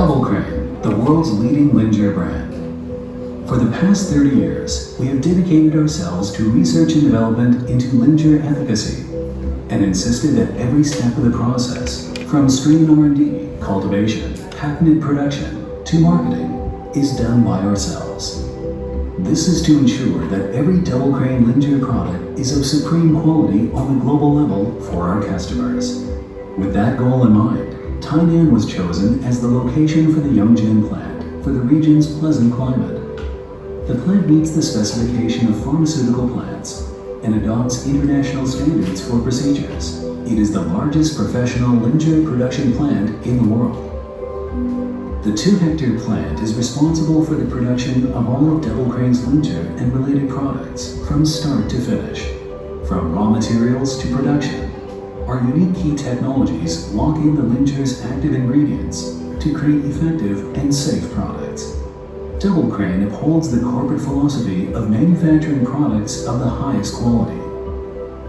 Double Crane, the world's leading Linger brand. For the past 30 years, we have dedicated ourselves to research and development into Linger efficacy and insisted that every step of the process, from strain R&D, cultivation, patented production, to marketing, is done by ourselves. This is to ensure that every Double Crane Linger product is of supreme quality on the global level for our customers. With that goal in mind, Taiwan was chosen as the location for the Yongjian plant for the region's pleasant climate. The plant meets the specification of pharmaceutical plants and adopts international standards for procedures. It is the largest professional Linger production plant in the world. The 2-hectare plant is responsible for the production of all of Double Crane's Linger and related products from start to finish. From raw materials to production, our unique key technologies lock in the Linger's active ingredients to create effective and safe products. Double Crane upholds the corporate philosophy of manufacturing products of the highest quality.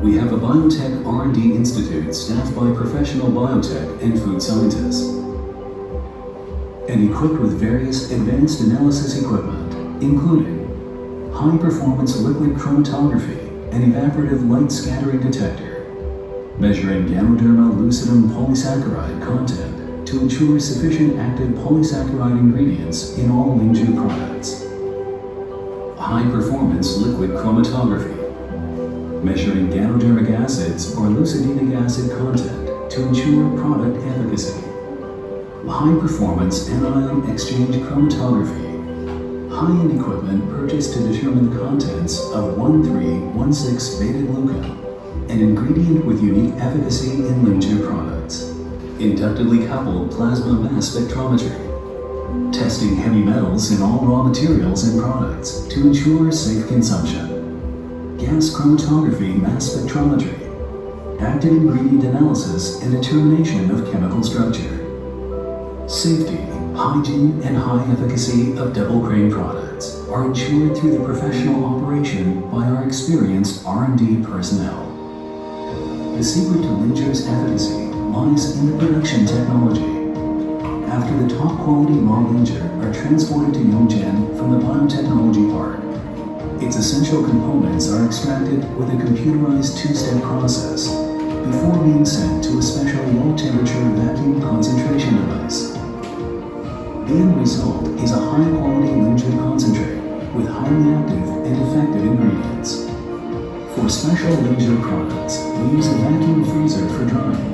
We have a biotech R&D institute staffed by professional biotech and food scientists, and equipped with various advanced analysis equipment, including high-performance liquid chromatography and evaporative light scattering detector, measuring Ganoderma lucidum polysaccharide content to ensure sufficient active polysaccharide ingredients in all Linger products. High-performance liquid chromatography, measuring ganodermic acids or lucidinic acid content to ensure product efficacy. High-performance anion exchange chromatography, high-end equipment purchased to determine the contents of 1,3,16-beta-glucan, an ingredient with unique efficacy in Linger products. Inductively coupled plasma mass spectrometry, testing heavy metals in all raw materials and products to ensure safe consumption. Gas chromatography mass spectrometry, active ingredient analysis and determination of chemical structure. Safety, hygiene, and high efficacy of Double Crane products are ensured through the professional operation by our experienced R&D personnel. The secret to Linger's efficacy lies in the production technology. After the top quality raw Linger are transported to Yongjian from the biotechnology park, its essential components are extracted with a computerized 2-step process before being sent to a special low-temperature vacuum concentration device. The end result is a high-quality Linger concentrate with highly active and effective ingredients. For special Linger products, we use a vacuum freezer for drying.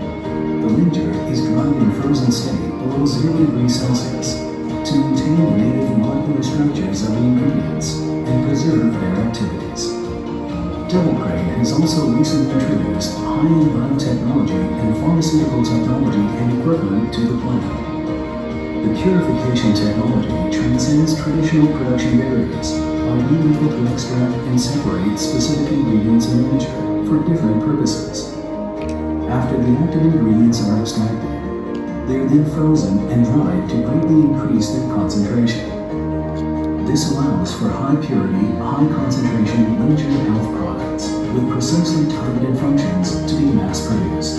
The Linger is dried in frozen state below 0 degrees Celsius to maintain the native molecular structures of the ingredients and preserve their activities. Double Crane has also recently introduced high-end biotechnology and pharmaceutical technology and equipment to the plant. The purification technology transcends traditional production barriers by being able to extract and separate specific ingredients in Linger for different purposes. After the active ingredients are extracted, they are then frozen and dried to greatly increase their concentration. This allows for high purity, high concentration Linger health products with precisely targeted functions to be mass produced.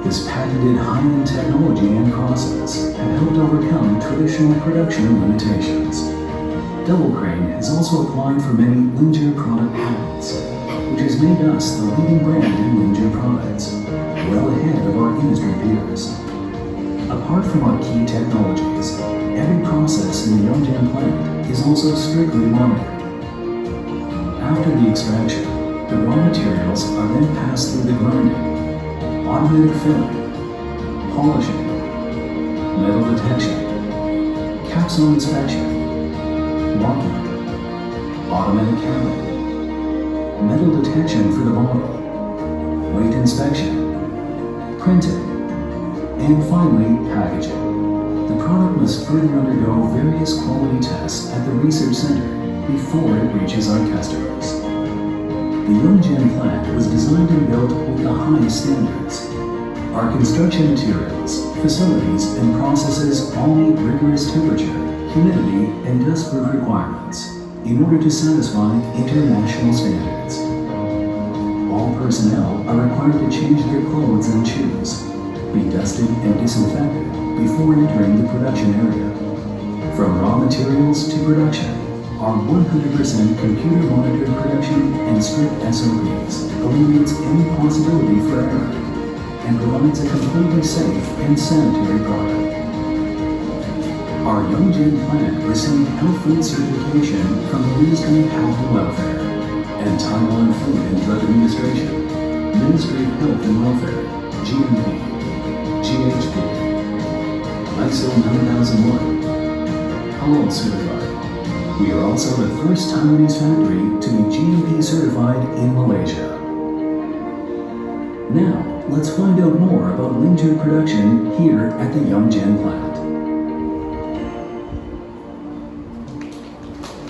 This patented high-end technology and process have helped overcome traditional production limitations. Double Crane has also applied for many Linger product patents, which has made us the leading brand in Linger products, well ahead of our industry peers. Apart from our key technologies, every process in the Yongjian plant is also strictly monitored. After the extraction, the raw materials are then passed through the grinding, automatic filling, polishing, metal detection, capsule inspection, marking, automatic counting, metal detection for the bottle, weight inspection, printing, and finally packaging. The product must further undergo various quality tests at the research center before it reaches our customers. The Yongjian plant was designed and built with the highest standards. Our construction materials, facilities, and processes all meet rigorous temperature, humidity, and dust-proof requirements in order to satisfy international standards. All personnel are required to change their clothes and shoes. be dusted and disinfected before entering the production area. From raw materials to production, our 100% computer-monitored production and strict SOPs eliminates any possibility for error and provides a completely safe and sanitary product. Our Yongjian plant received health food certification from the Ministry of Health and Welfare and Taiwan Food and Drug Administration, Ministry of Health and Welfare, GMP, GHP, ISO 9001, Halal certified. We are also the first Taiwanese factory to be GMP certified in Malaysia. Now, let's find out more about Linju production here at the Yongjian plant.